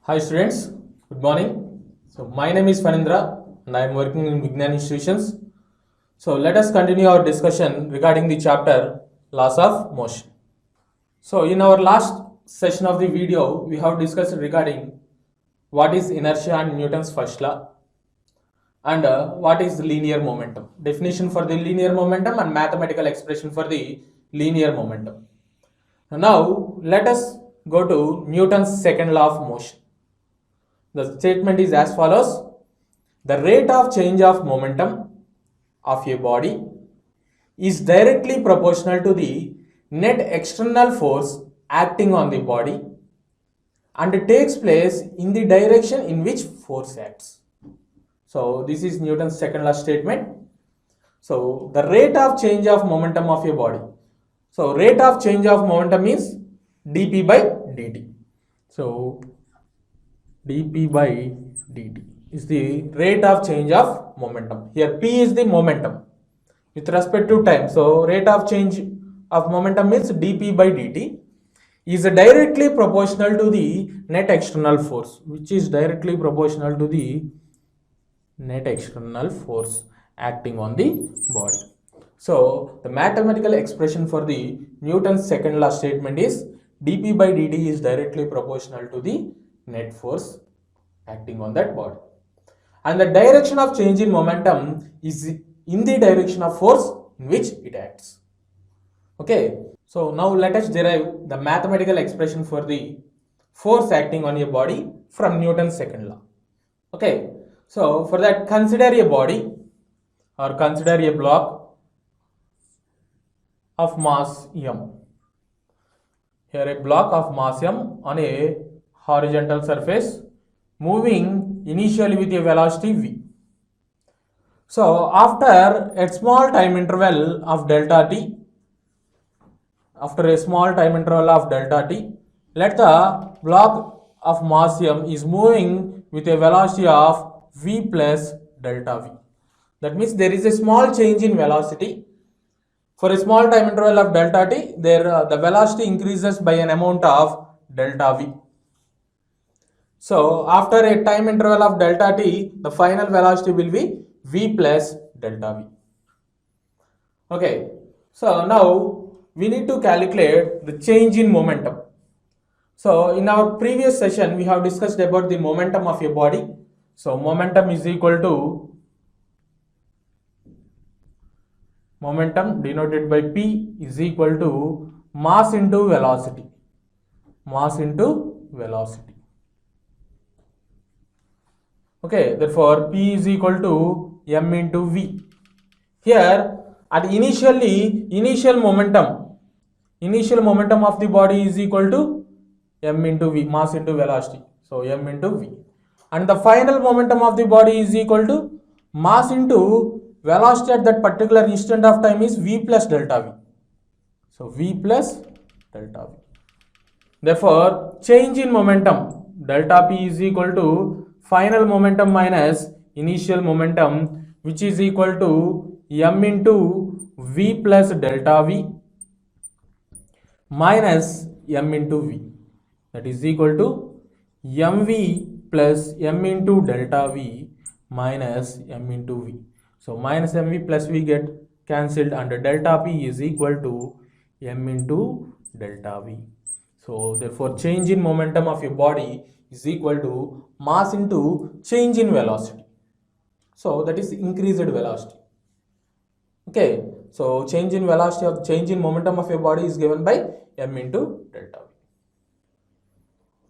Hi students, good morning. So my name is Fanindra and I am working in Vignan Institutions. So let us continue our discussion regarding the chapter Laws of Motion. So in our last session of the video, we have discussed regarding what is inertia and Newton's first law and what is linear momentum. Definition for the linear momentum and mathematical expression for the linear momentum. Now let us go to Newton's second law of motion. The statement is as follows: the rate of change of momentum of a body is directly proportional to the net external force acting on the body and takes place in the direction in which force acts. So this is Newton's second law statement. So the rate of change of momentum of a body. So rate of change of momentum is dp by dt. So dp by dt is the rate of change of momentum. Here p is the momentum with respect to time. So rate of change of momentum is dp by dt is directly proportional to the net external force, which is directly proportional to the net external force acting on the body. So the mathematical expression for the Newton's second law statement is dp by dt is directly proportional to the net force acting on that body, and the direction of change in momentum is in the direction of force in which it acts. Okay, so now let us derive the mathematical expression for the force acting on a body from Newton's second law. Okay, so for that, consider a body or consider a block of mass m. Here a block of mass m on a horizontal surface moving initially with a velocity v. So after a small time interval of delta t, let the block of mass m is moving with a velocity of v plus delta v. That means there is a small change in velocity. For a small time interval of delta t, the velocity increases by an amount of delta v. So after a time interval of delta t, the final velocity will be v plus delta v. Okay, so now we need to calculate the change in momentum. So in our previous session, we have discussed about the momentum of a body. So momentum is equal to momentum denoted by P is equal to mass into velocity. Mass into velocity. Okay, therefore P is equal to m into v. Here at initial momentum of the body is equal to m into v, mass into velocity. So m into v, and the final momentum of the body is equal to mass into velocity at that particular instant of time is v plus delta v. So v plus delta v. Therefore change in momentum delta p is equal to final momentum minus initial momentum, which is equal to m into v plus delta v minus m into v, that is equal to mv plus m into delta v minus m into v. So minus mv plus v get cancelled and delta p is equal to m into delta v. So therefore change in momentum of a body is equal to mass into change in velocity. So that is increased velocity. Okay, so change in momentum of a body is given by m into delta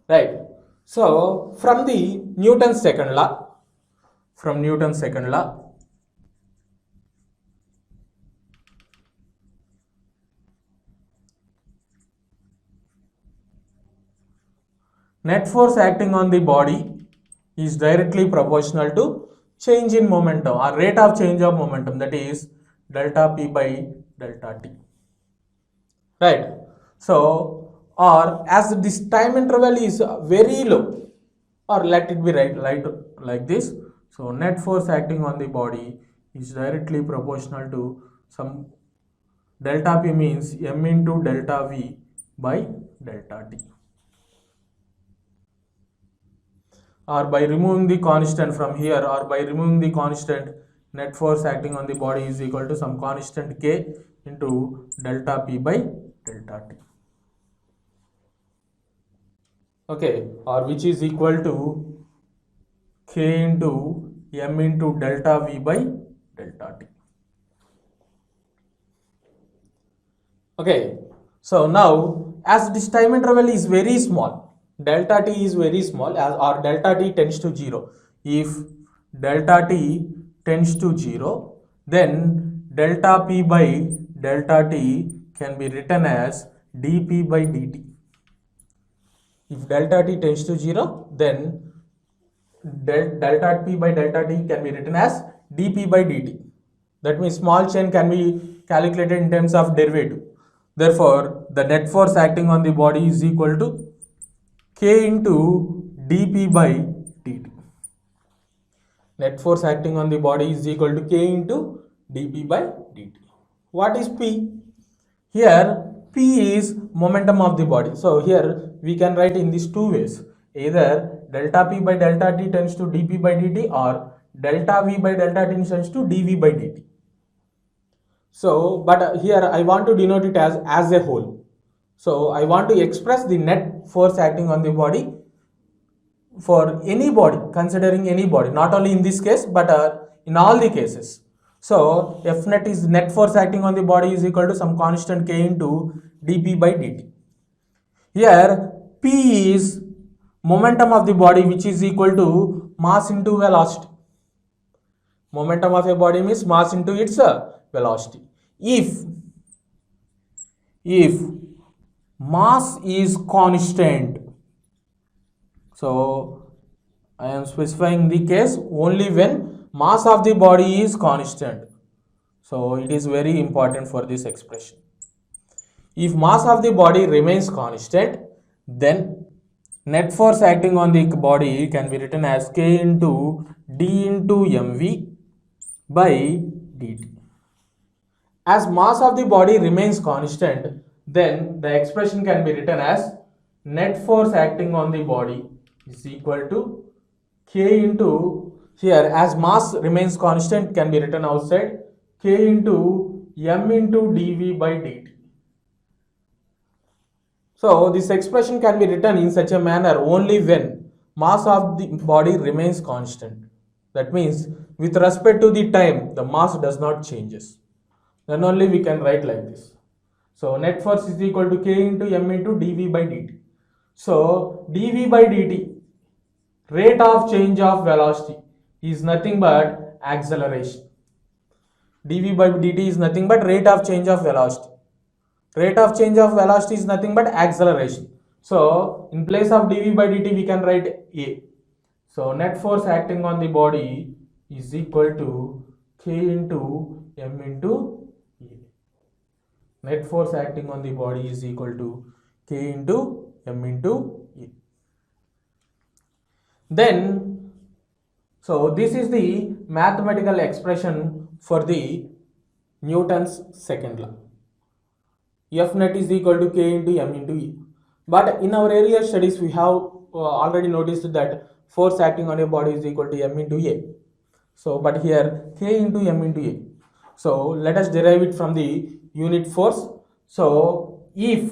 v. Right. So from the Newton's second law, net force acting on the body is directly proportional to change in momentum or rate of change of momentum, that is delta p by delta t. Right. So or as this time interval is very low, or let it be like this. So net force acting on the body is directly proportional to some delta p means m into delta v by delta t. or by removing the constant from here, or by removing the constant, net force acting on the body is equal to some constant K into delta P by delta T. Okay, or which is equal to K into M into delta V by delta T. Okay, so now as this time interval is very small, delta T is very small, as or delta T tends to 0. If delta T tends to 0, then delta P by delta T can be written as dP by dt. If delta T tends to 0, then delta P by delta T can be written as dP by dt. That means small chain can be calculated in terms of derivative. Therefore, the net force acting on the body is equal to K into dP by dt. Net force acting on the body is equal to K into dP by dt. What is P? Here, P is momentum of the body. So, here we can write in these two ways. Either delta P by delta T tends to dP by dt, or delta V by delta T tends to dV by dt. So, but here I want to denote it as a whole. So, I want to express the net force acting on the body for any body, considering any body, not only in this case, but in all the cases. So, F net is net force acting on the body is equal to some constant K into dP by dt. Here, P is momentum of the body, which is equal to mass into velocity. Momentum of a body means mass into its velocity. If mass is constant, so I am specifying the case only when mass of the body is constant. So it is very important for this expression. If mass of the body remains constant, then net force acting on the body can be written as K into D into mv by dt. As mass of the body remains constant, then the expression can be written as net force acting on the body is equal to K into, here as mass remains constant can be written outside, K into M into dV by dt. So this expression can be written in such a manner only when mass of the body remains constant. That means with respect to the time, the mass does not changes. Then only we can write like this. So net force is equal to K into M into dV by dt. So dV by dt, rate of change of velocity, is nothing but acceleration. dV by dt is nothing but rate of change of velocity. Rate of change of velocity is nothing but acceleration. So in place of dV by dt we can write A. So net force acting on the body is equal to K into M into A. Net force acting on the body is equal to K into M into A. Then, so this is the mathematical expression for the Newton's second law. F net is equal to K into M into E. But in our earlier studies, we have already noticed that force acting on a body is equal to M into A. So, but here K into M into A. So, let us derive it from the unit force. So, if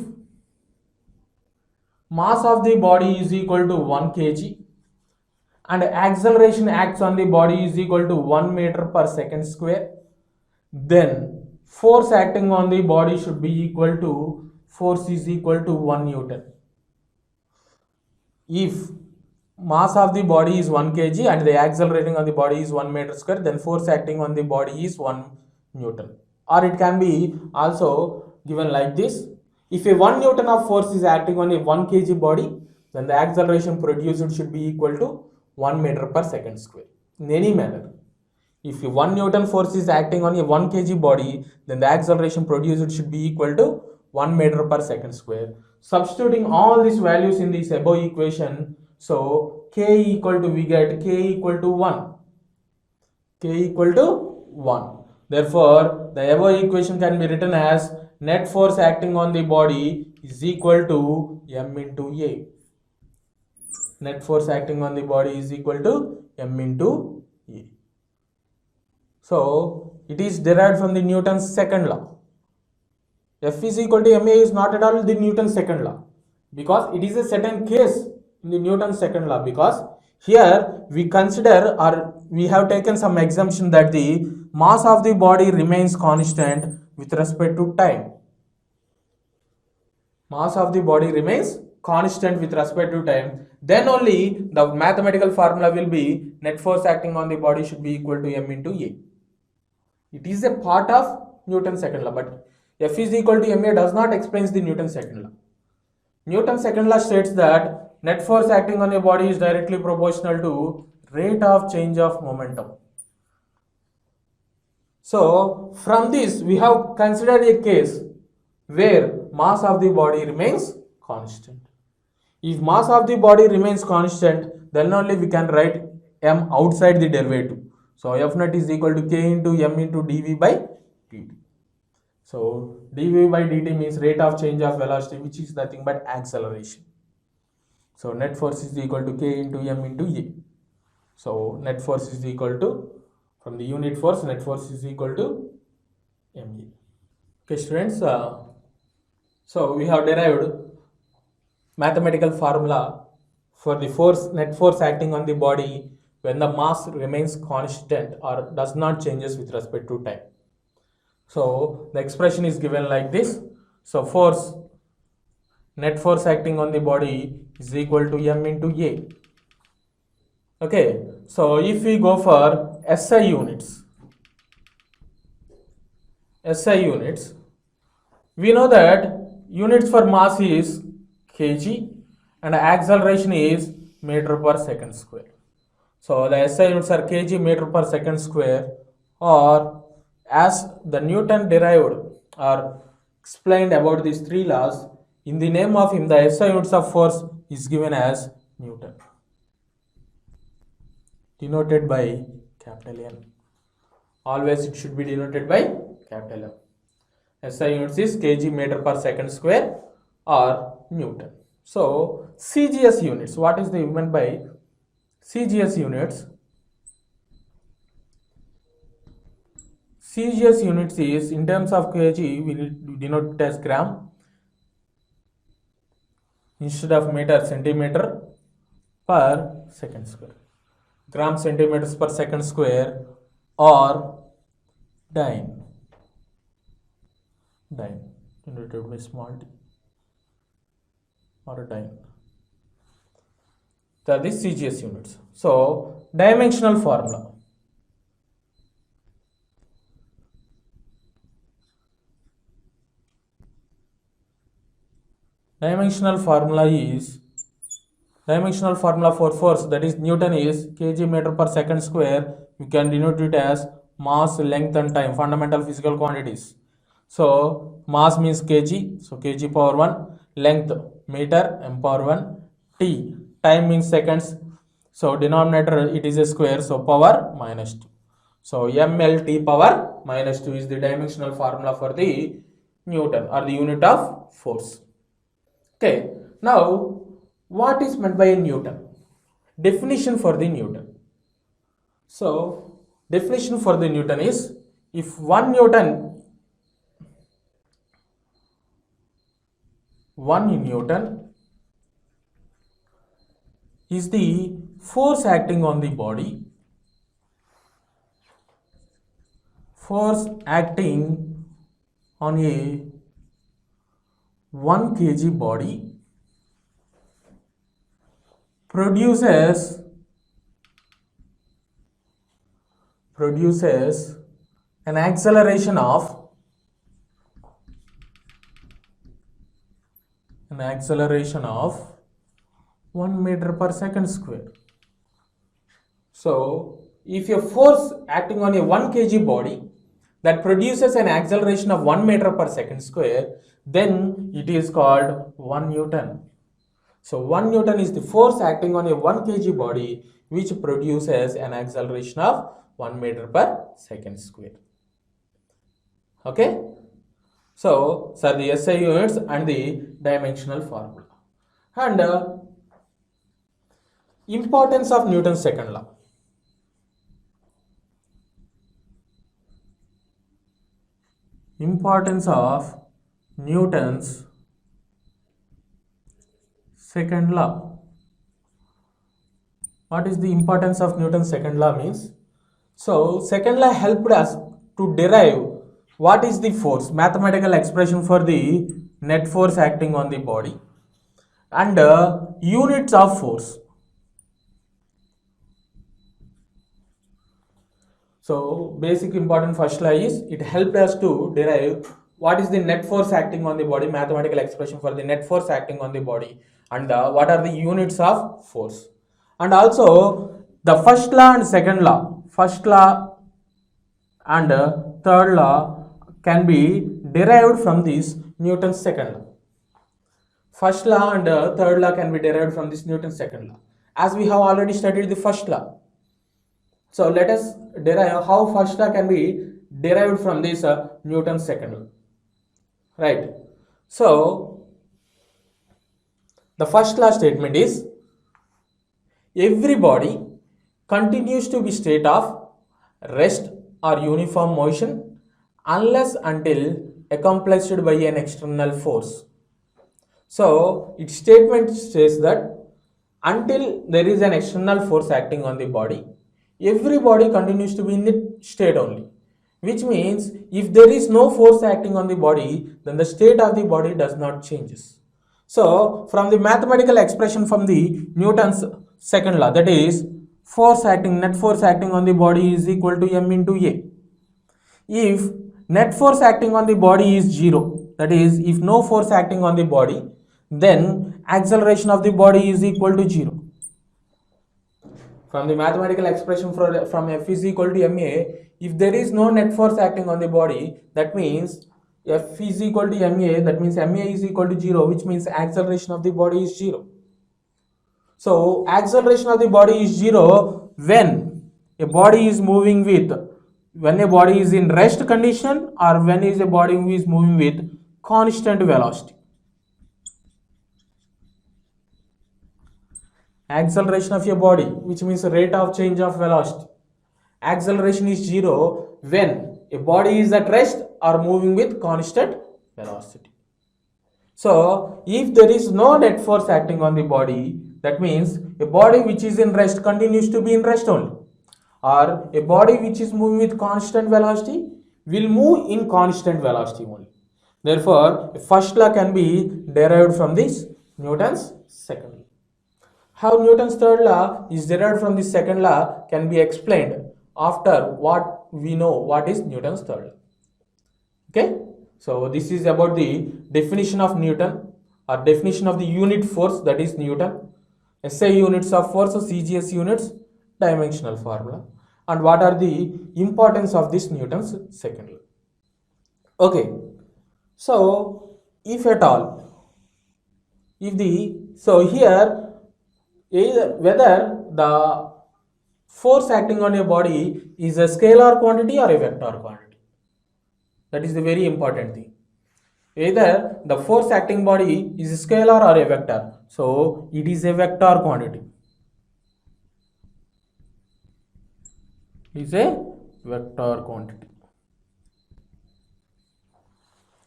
mass of the body is equal to 1 kg and acceleration acts on the body is equal to 1 meter per second square, then force acting on the body should be equal to, force is equal to 1 Newton. If mass of the body is 1 kg and the accelerating on the body is 1 meter square, then force acting on the body is 1 Newton. Or it can be also given like this. If a 1 Newton of force is acting on a 1 kg body, then the acceleration produced should be equal to 1 meter per second square. In any manner, if 1 Newton force is acting on a 1 kg body, then the acceleration produced should be equal to 1 meter per second square. Substituting all these values in this above equation, so K equal to, we get K equal to 1. K equal to 1. Therefore, the above equation can be written as net force acting on the body is equal to M into A. net force acting on the body is equal to m into E. So it is derived from the Newton's second law. F is equal to ma is not at all the Newton's second law, because it is a certain case in the Newton's second law, because here we consider, or we have taken some assumption that the mass of the body remains constant with respect to time. Mass of the body remains constant with respect to time, then only the mathematical formula will be net force acting on the body should be equal to m into A. It is a part of Newton's second law, but F is equal to ma does not explain the Newton's second law. Newton's second law states that net force acting on a body is directly proportional to rate of change of momentum. So from this we have considered a case where mass of the body remains constant. If mass of the body remains constant, then only we can write m outside the derivative. So F net is equal to k into m into dv by dt. So dv by dt means rate of change of velocity, which is nothing but acceleration. So net force is equal to k into m into A. So net force is equal to, from the unit force, net force is equal to ma. Okay students, so we have derived mathematical formula for the force, net force acting on the body when the mass remains constant or does not changes with respect to time. So the expression is given like this. So force, net force acting on the body is equal to m into A. Okay, so if we go for SI units, we know that units for mass is kg and acceleration is meter per second square. So the SI units are kg meter per second square, or as the Newton derived or explained about these three laws, in the name of him the SI units of force is given as Newton, denoted by capital N. Always it should be denoted by capital M. SI units is kg meter per second square or Newton. So CGS units, what is the meant by CGS units? CGS units is, in terms of kg, we denote it as gram instead of meter, centimeter per second square. Gram centimeters per second square, or dyne denoted by small d, or dyne. That is CGS units. So dimensional formula. Dimensional formula for force, that is Newton, is kg meter per second square. You can denote it as mass, length and time, fundamental physical quantities. So mass means kg, so kg power 1, length meter, m power 1, t, time means seconds, so denominator it is a square, so power minus 2. So mlt power minus 2 is the dimensional formula for the Newton, or the unit of force. Okay, now what is meant by a Newton? Definition for the Newton. So definition for the Newton is, if 1 Newton is the force acting on the body, force acting on a 1 kg body produces an acceleration of 1 meter per second square. So if a force acting on a 1 kg body that produces an acceleration of 1 meter per second square, then it is called 1 Newton. So 1 Newton is the force acting on a 1 kg body which produces an acceleration of 1 meter per second square. Okay, so the SI units and the dimensional formula. And Importance of Newton's second law. Importance of Newton's second law. What is the importance of Newton's second law means? So, second law helped us to derive what is the force, mathematical expression for the net force acting on the body, and units of force. So, basic important first law is it helped us to derive what is the net force acting on the body, mathematical expression for the net force acting on the body, and what are the units of force. And also the first law and second law, first law and third law can be derived from this Newton's second law. First law and third law can be derived from this Newton's second law, as we have already studied the first law. So let us derive how first law can be derived from this Newton's second law. Right. So the first law statement is every body continues to be state of rest or uniform motion unless until accomplished by an external force. So its statement says that until there is an external force acting on the body, every body continues to be in its state only, which means if there is no force acting on the body, then the state of the body does not changes. So from the mathematical expression from the Newton's second law, that is force acting, net force acting on the body is equal to m into a. If net force acting on the body is 0, that is if no force acting on the body, then acceleration of the body is equal to 0. From the mathematical expression from F is equal to ma, if there is no net force acting on the body, that means F is equal to ma, that means ma is equal to 0, which means acceleration of the body is 0. So acceleration of the body is 0 when a body is moving with, when a body is in rest condition, or when is a body is moving with constant velocity. Acceleration of your body, which means rate of change of velocity. Acceleration is 0 when a body is at rest or moving with constant velocity. So if there is no net force acting on the body, that means a body which is in rest continues to be in rest only, or a body which is moving with constant velocity will move in constant velocity only. Therefore, first law can be derived from this Newton's second law. How Newton's third law is derived from the second law can be explained after what we know what is Newton's third law. Okay, so this is about the definition of Newton, or definition of the unit force, that is Newton, SI units of force, CGS units, dimensional formula, and what are the importance of this Newton's second law. Okay, so if at all, if the, so here either whether the force acting on a body is a scalar quantity or a vector quantity, that is the very important thing. Either the force acting body is a scalar or a vector, so it is a vector quantity. It is a vector quantity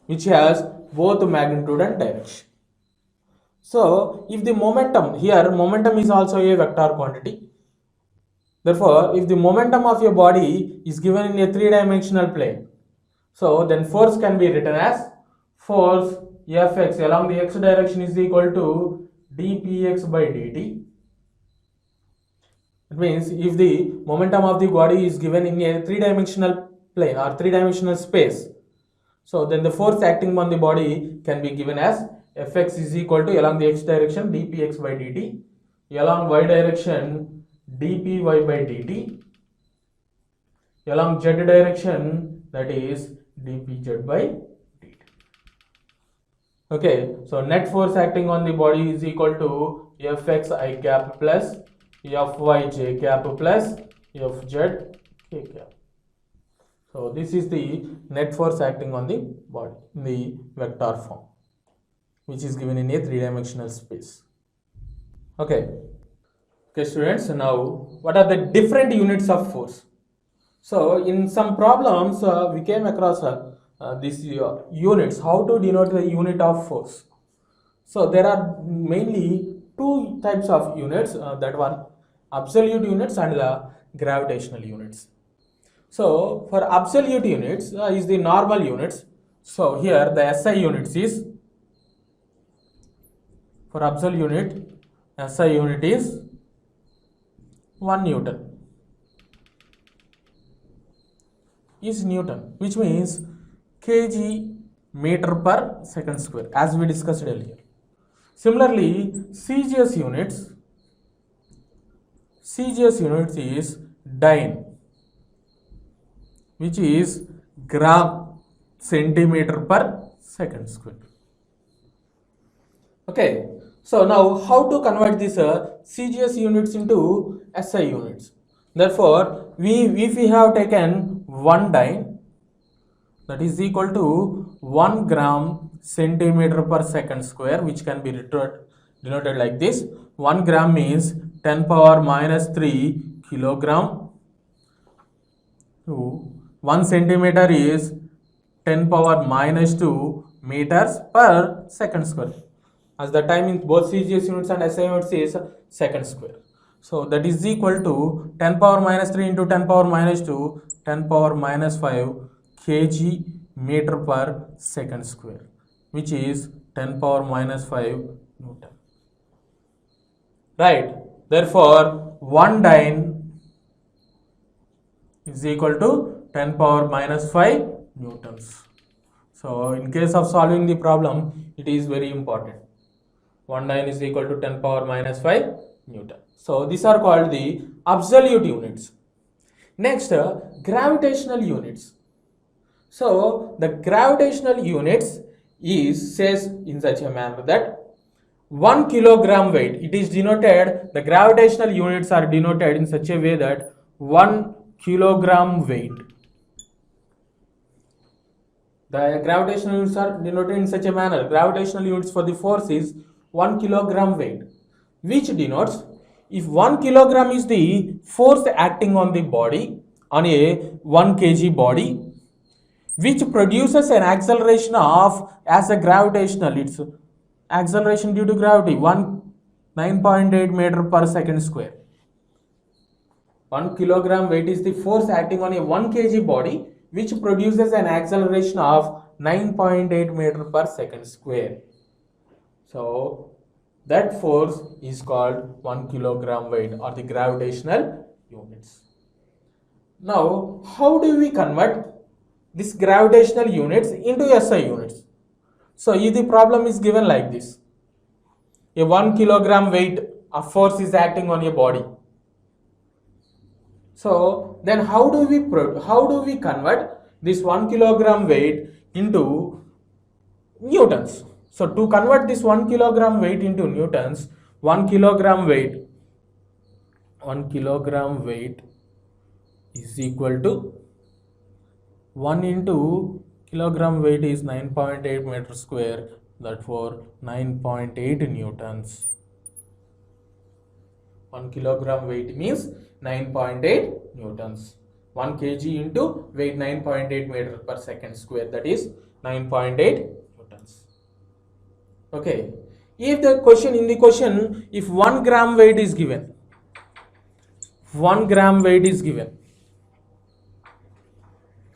which has both magnitude and direction. So if the momentum, here momentum is also a vector quantity. Therefore, if the momentum of your body is given in a three-dimensional plane, so then force can be written as force Fx along the x direction is equal to dpx by dt. It means if the momentum of the body is given in a three-dimensional plane or three-dimensional space, so then the force acting on the body can be given as Fx is equal to along the x direction dpx by dt, along y direction dpy by dt, along z direction, that is dpz by dt. Okay, so net force acting on the body is equal to Fx I cap plus Fy j cap plus Fz k cap. So this is the net force acting on the body in the vector form, which is given in a three-dimensional space. Okay, Okay, students, now what are the different units of force? So, in some problems, we came across these units, how to denote the unit of force. So, there are mainly two types of units, that one absolute units and the gravitational units. So, for absolute units is the normal units. So, here the SI units is, for absolute unit, SI unit is 1 Newton. Is Newton, which means kg meter per second square, as we discussed earlier. Similarly, CGS units is dyne, which is gram centimeter per second square. Okay, so now how to convert this CGS units into SI units? Therefore, if we have taken 1 dyne, that is equal to 1 gram centimeter per second square, which can be denoted like this. 1 gram means 10 power minus 3 kilogram. 1 centimeter is 10 power minus 2 meters per second square, as the time in both CGS units and SI units is second square. So that is equal to 10 power minus 3 into 10 power minus 2, 10 power minus 5 kg meter per second square, which is 10 power minus 5 Newton. Right. Therefore, 1 dyne is equal to 10 power minus 5 newtons. So, in case of solving the problem, it is very important. 1 dyne is equal to 10 power minus 5 Newton. So, these are called the absolute units. Next, gravitational units. So, the gravitational units is says in such a manner that 1 kilogram weight, it is denoted, the gravitational units are denoted in such a way that 1 kilogram weight. The gravitational units are denoted in such a manner. Gravitational units for the force is 1 kilogram weight, which denotes if 1 kilogram is the force acting on the body, on a 1 kg body, which produces an acceleration of, as a gravitational, it's acceleration due to gravity, 9.8 meter per second square. 1 kilogram weight is the force acting on a 1 kg body, which produces an acceleration of 9.8 meter per second square. So that force is called 1 kilogram weight, or the gravitational units. Now, how do we convert this gravitational units into SI units? So if the problem is given like this, a 1 kilogram weight of force is acting on a body. So then how do we convert this 1 kilogram weight into newtons? So to convert this 1 kilogram weight into newtons, 1 kilogram weight is equal to 1 into kilogram weight is 9.8 meter square, therefore 9.8 newtons. 1 kilogram weight means 9.8 newtons. 1 kg into weight 9.8 meter per second square, that is 9.8 newtons. Okay, if the question, if 1 gram weight is given, 1 gram weight is given,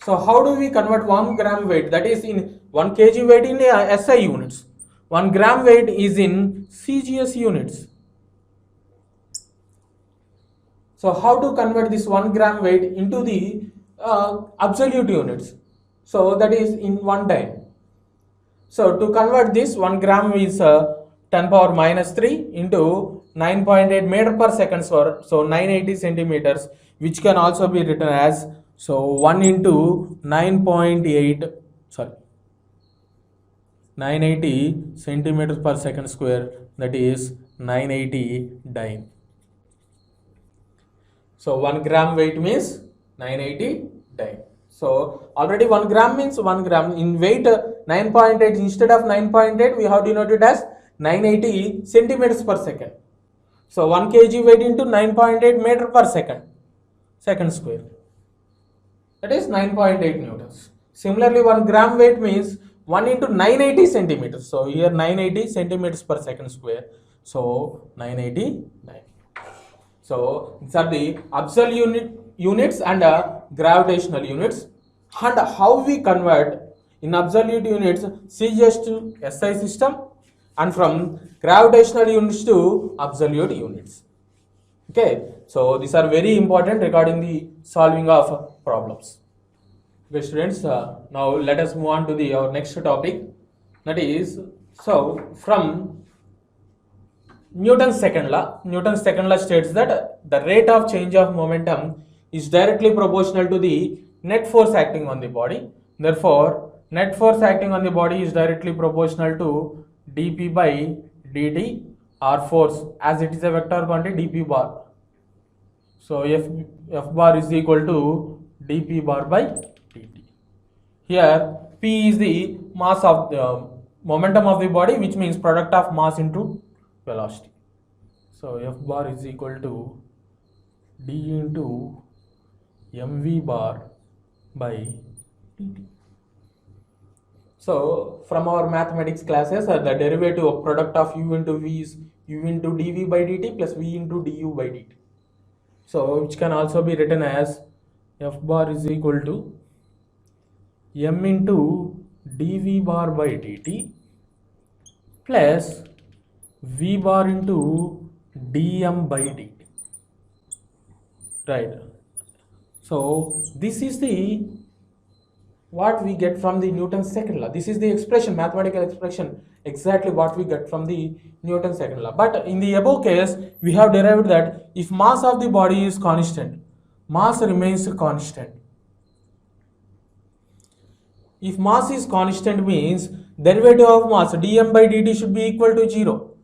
so how do we convert 1 gram weight, that is in 1 kg weight in SI units, 1 gram weight is in CGS units. So how to convert this 1 gram weight into the absolute units? So that is in 1 dyne. So to convert this, 1 gram is 10 power minus 3 into 9.8 meter per second, so 980 centimeters, which can also be written as, so 1 into 980 centimeters per second square, that is 980 dyne. So 1 gram weight means 980 dyne. So already 1 gram means 1 gram in weight 9.8, instead of 9.8 we have denoted as 980 centimeters per second. So 1 kg weight into 9.8 meter per second square. That is 9.8 newtons. Similarly, 1 gram weight means 1 into 980 centimeters. So here 980 centimeters per second square. So 989. So these are the absolute units and gravitational units. And how we convert in absolute units CGS to SI system, and from gravitational units to absolute units. Okay, so these are very important regarding the solving of problems. Okay, students, now let us move on to our next topic. That is, so from Newton's second law states that the rate of change of momentum is directly proportional to the net force acting on the body. Therefore, net force acting on the body is directly proportional to dp by dt, or force, as it is a vector quantity dp bar. So F bar is equal to dp bar by dt. Here p is the mass of the momentum of the body, which means product of mass into velocity. So F bar is equal to d into mv bar by dt. So from our mathematics classes, the derivative of product of u into v is u into dv by dt plus v into du by dt. So which can also be written as F bar is equal to m into dv bar by dt plus v bar into dm by dt. Right. So this is the what we get from the Newton's second law. This is the expression, mathematical expression, exactly what we get from the Newton's second law. But in the above case, we have derived that if mass of the body is constant, mass remains constant. If mass is constant means derivative of mass dm by dt should be equal to 0.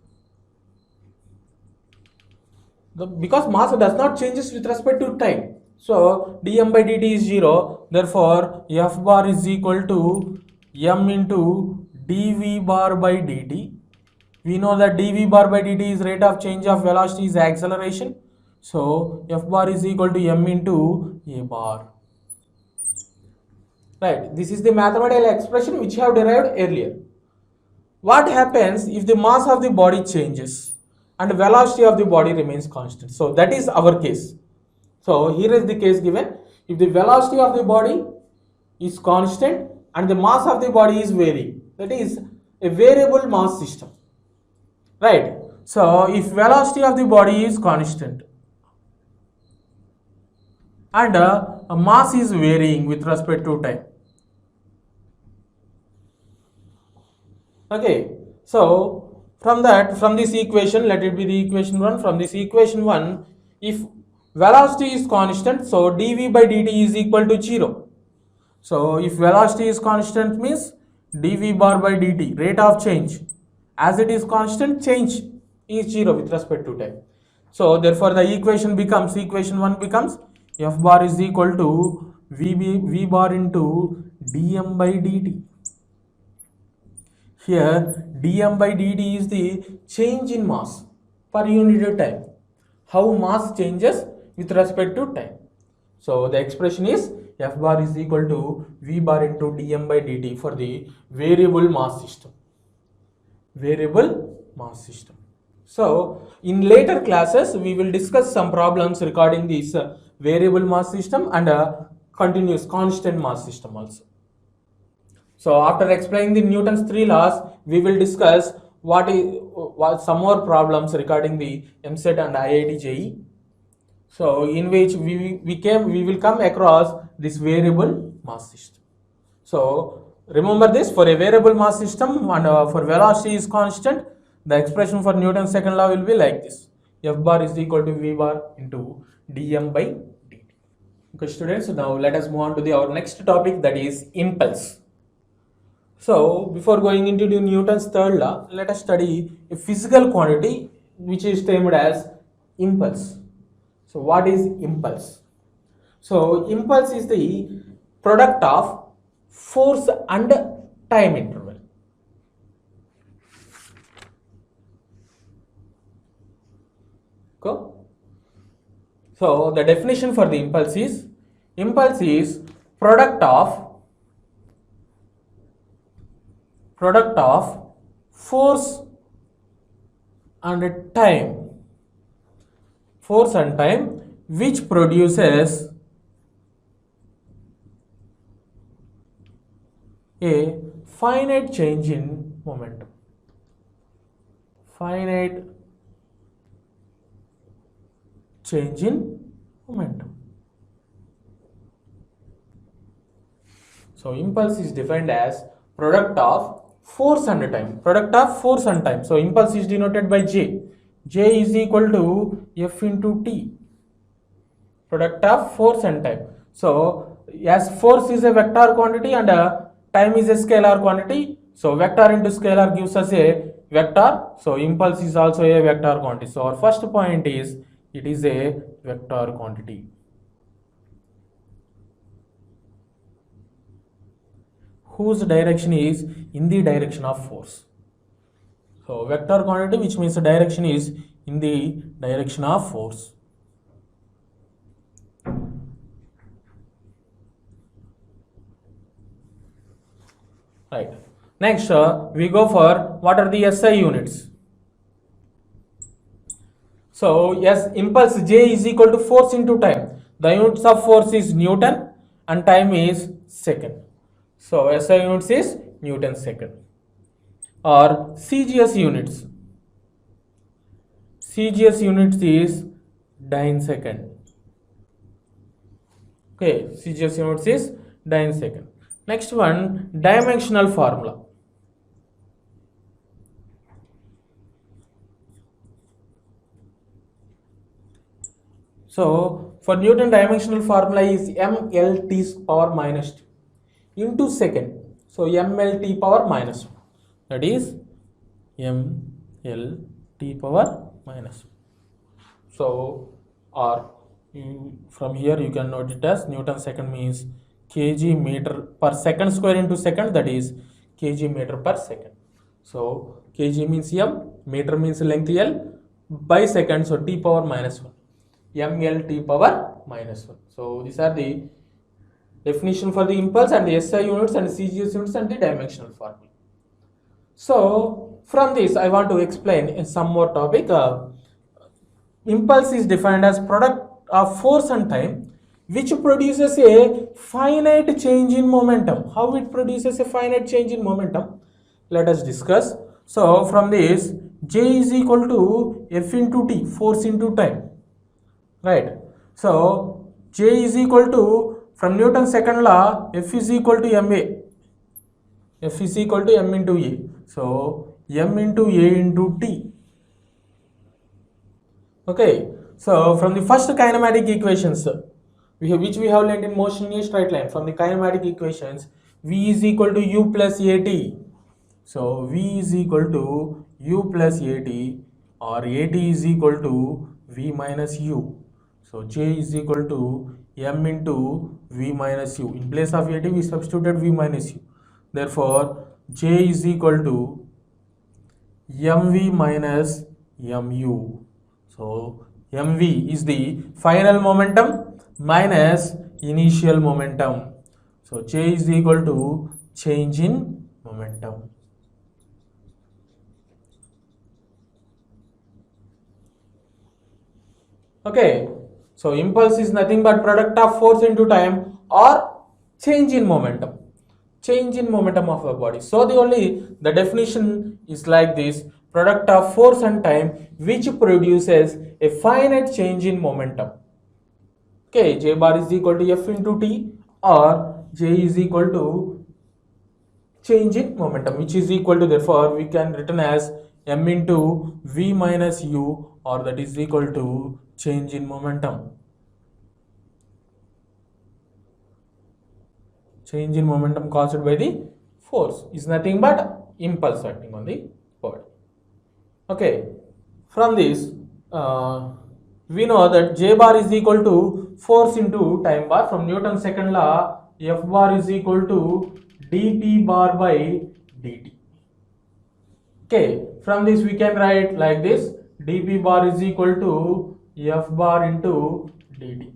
Because mass does not changes with respect to time. So dm by dt is 0. Therefore, F bar is equal to m into dv bar by dt. We know that dv bar by dt is rate of change of velocity, is acceleration. So F bar is equal to m into a bar. Right. This is the mathematical expression which you have derived earlier. What happens if the mass of the body changes and velocity of the body remains constant? So that is our case. So here is the case given. If the velocity of the body is constant and the mass of the body is varying, that is a variable mass system. Right. So if velocity of the body is constant and a mass is varying with respect to time. Okay, so from this equation, let it be the equation 1. From this equation 1, if velocity is constant, so dv by dt is equal to 0. So if velocity is constant means dv bar by dt, rate of change, as it is constant, change is 0 with respect to time. So therefore the equation 1 becomes F bar is equal to v bar into dm by dt. Here dm by dt is the change in mass per unit of time, how mass changes with respect to time. So the expression is F bar is equal to v bar into dm by dt for the variable mass system. Variable mass system. So in later classes we will discuss some problems regarding this variable mass system and continuous constant mass system also. So after explaining the Newton's 3 laws, we will discuss some more problems regarding the EAMCET and IIT JEE. So in which we will come across this variable mass system. So remember this, for a variable mass system and for velocity is constant, the expression for Newton's second law will be like this: F bar is equal to v bar into dm by dt. Okay students, now let us move on to our next topic, that is impulse. So before going into the Newton's third law, let us study a physical quantity which is termed as impulse. So what is impulse? So impulse is the product of force and time interval. So the definition for the impulse is product of force and time which produces a finite change in momentum. Finite change in momentum. So impulse is defined as product of force and time. Product of force and time. So impulse is denoted by J. J is equal to F into T. Product of force and time. So as force is a vector quantity and time is a scalar quantity. So vector into scalar gives us a vector. So impulse is also a vector quantity. So our first point is it is a vector quantity. Whose direction is in the direction of force. So vector quantity, which means the direction is in the direction of force. Right. Next, we go for what are the SI units. So yes, impulse J is equal to force into time. The units of force is Newton and time is second. So SI units is Newton second. Or CGS units. CGS units is dyne second. Okay, CGS units is dyne second. Next one, dimensional formula. So for Newton, dimensional formula is mLt power minus 2 into second. So mLt power minus 1. That is mLt power minus 1. So from here you can note it as Newton second means kg meter per second square into second, that is kg meter per second. So kg means m, meter means length L by second, so t power minus 1. mLt power minus 1. So these are the definition for the impulse and the SI units and CGS units and the dimensional formula. So from this I want to explain some more topic. Impulse is defined as product of force and time which produces a finite change in momentum. How it produces a finite change in momentum? Let us discuss. So from this, J is equal to F into T, force into time. Right. So J is equal to, from Newton's second law, F is equal to ma. F is equal to m into a. So m into a into t. Okay. So from the first kinematic equations which we have learned in motion in a straight line, from the kinematic equations, v is equal to u plus at. So v is equal to u plus at, or at is equal to v minus u. So J is equal to m into v minus u. In place of at we substituted v minus u. Therefore J is equal to mv minus mu. So mv is the final momentum minus initial momentum. So J is equal to change in momentum. Okay, so impulse is nothing but product of force into time or change in momentum. Change in momentum of the body. So the definition is like this: product of force and time which produces a finite change in momentum. Okay, J bar is equal to F into T, or J is equal to change in momentum, which is equal to, therefore we can written as m into v minus u, or that is equal to change in momentum. Change in momentum caused by the force is nothing but impulse acting on the body. Okay, from this we know that J bar is equal to force into time bar. From Newton's second law, F bar is equal to dp bar by dt. Okay, from this we can write like this: dp bar is equal to F bar into dt.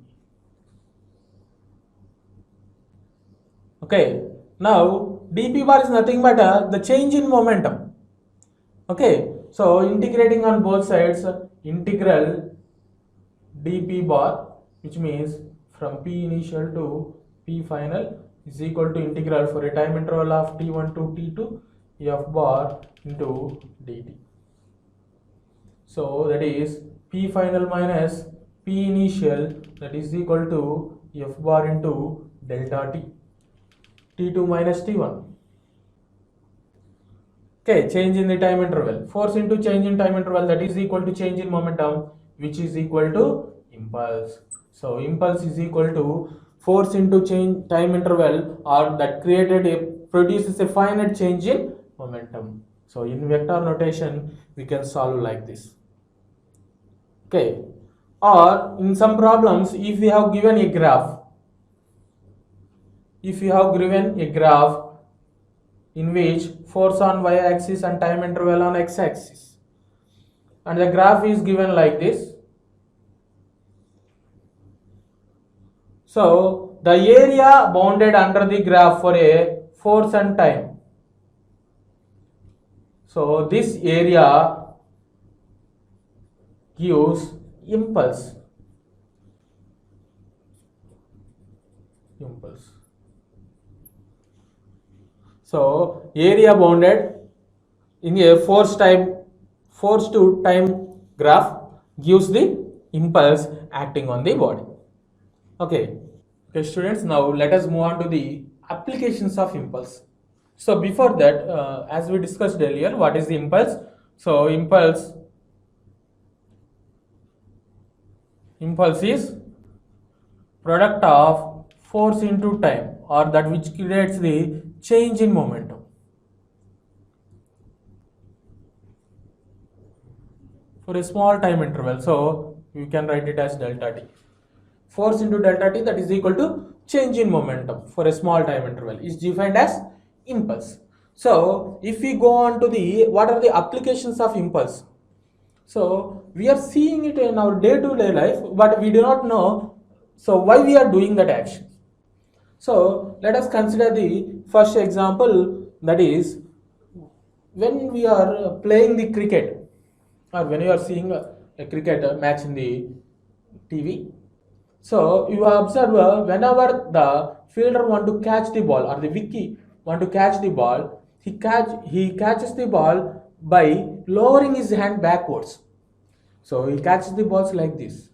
Okay, now dp bar is nothing but the change in momentum. Okay, so integrating on both sides, integral dp bar, which means from p initial to p final, is equal to integral for a time interval of t1 to t2 f bar into dt. So that is p final minus p initial, that is equal to f bar into delta t, t2 minus t1. Okay, change in the time interval, force into change in time interval, that is equal to change in momentum, which is equal to impulse. So impulse is equal to force into change time interval, or that produces a finite change in momentum. So in vector notation we can solve like this. Okay, or in some problems, if we have given a graph, in which force on y-axis and time interval on x-axis, and the graph is given like this. So the area bounded under the graph for a force and time. So this area gives impulse. So area bounded in a force to time graph gives the impulse acting on the body. Okay, students, now let us move on to the applications of impulse. So before that, as we discussed earlier, what is the impulse? So impulse is product of force into time, or that which creates the change in momentum. For a small time interval, so you can write it as delta t. Force into delta t, that is equal to change in momentum for a small time interval, is defined as impulse. So if we go on to the what are the applications of impulse, so we are seeing it in our day-to-day life, but we do not know so why we are doing that action. So let us consider the first example, that is when we are playing the cricket, or when you are seeing a cricket match in the TV. So you observe whenever the fielder want to catch the ball, or the wicket want to catch the ball, he catches the ball by lowering his hand backwards. So he catches the balls like this.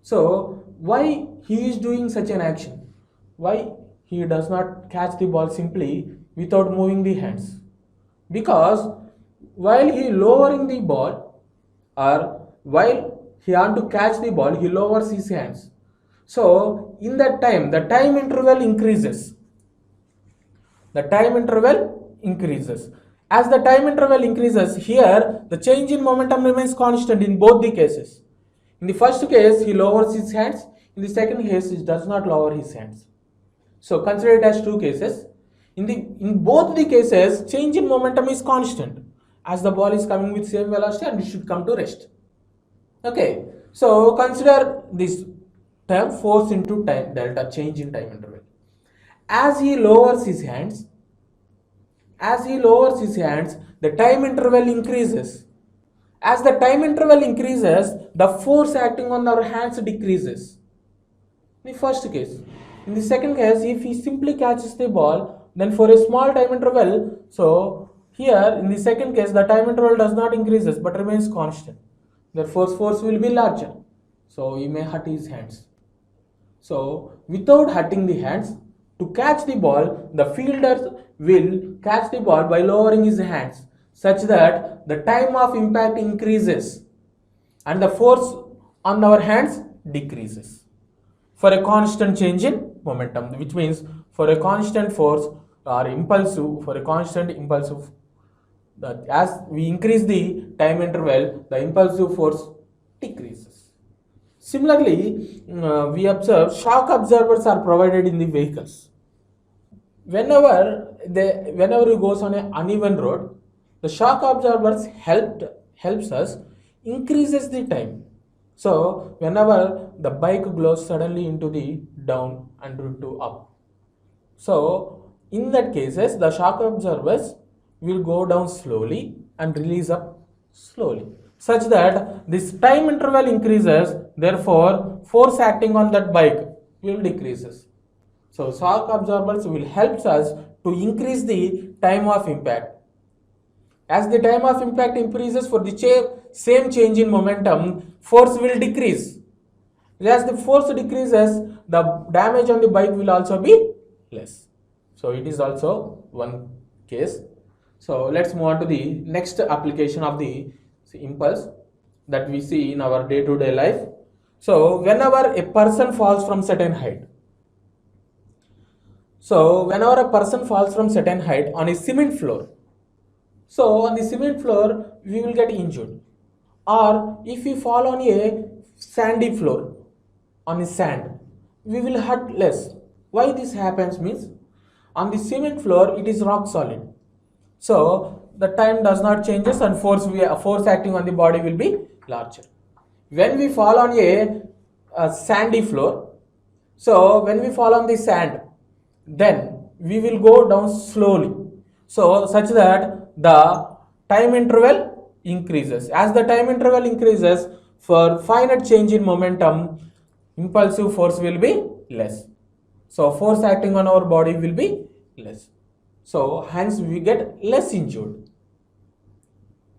So why he is doing such an action? Why he does not catch the ball simply without moving the hands? Because while he lowering the ball, or while he want to catch the ball, he lowers his hands. So in that time, the time interval increases. As the time interval increases, here the change in momentum remains constant in both the cases. In the first case, he lowers his hands. In the second case, he does not lower his hands. So consider it as two cases. In both the cases, change in momentum is constant, as the ball is coming with same velocity and it should come to rest. Okay, so consider this term, force into time delta, change in time interval. As he lowers his hands, the time interval increases. As the time interval increases, the force acting on our hands decreases. In the first case. In the second case, if he simply catches the ball, then for a small time interval, so here in the second case, the time interval does not increases but remains constant. Therefore, force will be larger. So he may hurt his hands. So without hurting the hands, to catch the ball, the fielder will catch the ball by lowering his hands, such that the time of impact increases and the force on our hands decreases for a constant change in momentum, which means for a constant force or constant impulsive, that as we increase the time interval, the impulsive force decreases. Similarly, we observe shock absorbers are provided in the vehicles. Whenever it goes on an uneven road, the shock absorbers helps us increases the time. So whenever the bike goes suddenly into the down and to up, so in that cases the shock absorbers will go down slowly and release up slowly, such that this time interval increases, therefore force acting on that bike will decreases. So shock absorbers will help us to increase the time of impact. As the time of impact increases for the same change in momentum, force will decrease. As the force decreases, the damage on the bike will also be less. So it is also one case. So let's move on to the next application of the impulse that we see in our day-to-day life. So whenever a person falls from certain height, on a cement floor, so on the cement floor we will get injured, or if we fall on a sandy floor, on a sand, we will hurt less. Why this happens means, on the cement floor it is rock solid, so the time does not changes and force acting on the body will be larger. When we fall on a sandy floor, so when we fall on the sand, then we will go down slowly, so such that the time interval increases. As the time interval increases, for finite change in momentum, impulsive force will be less, so force acting on our body will be less, so hence we get less injured.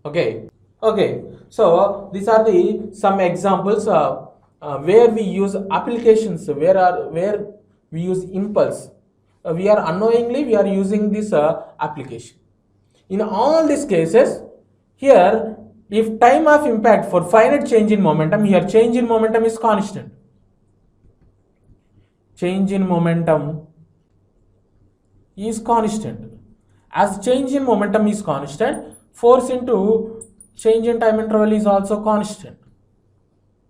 Okay, so these are the some examples where we use applications, where we use impulse. We are unknowingly we are using this application. In all these cases, here if time of impact for finite change in momentum, here change in momentum is constant. Change in momentum is constant. As change in momentum is constant, force into change in time interval is also constant,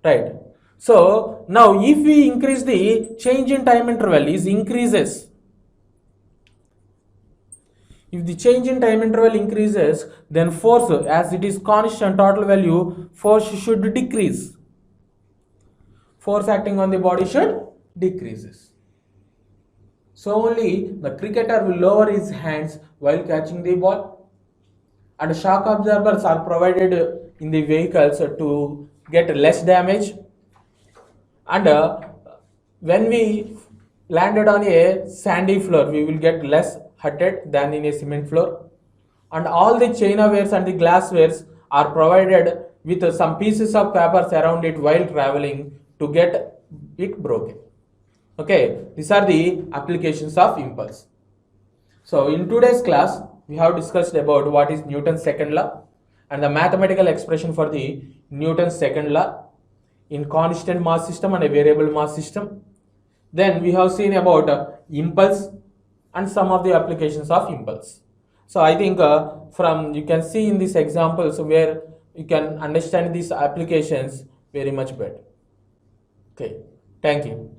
right? So now if we increase the change in time interval is increases, if the change in time interval increases, then force, as it is constant total value, force should decrease. Force acting on the body should decreases. So only the cricketer will lower his hands while catching the ball, and shock absorbers are provided in the vehicles to get less damage. And when we landed on a sandy floor, we will get less hurted than in a cement floor. And all the china wares and the glasswares are provided with some pieces of papers around it while traveling to get it broken. Okay, these are the applications of impulse. So in today's class, we have discussed about what is Newton's second law and the mathematical expression for the Newton's second law in constant mass system and a variable mass system. Then we have seen about impulse and some of the applications of impulse. So I think from you can see in these examples where you can understand these applications very much better. Okay, thank you.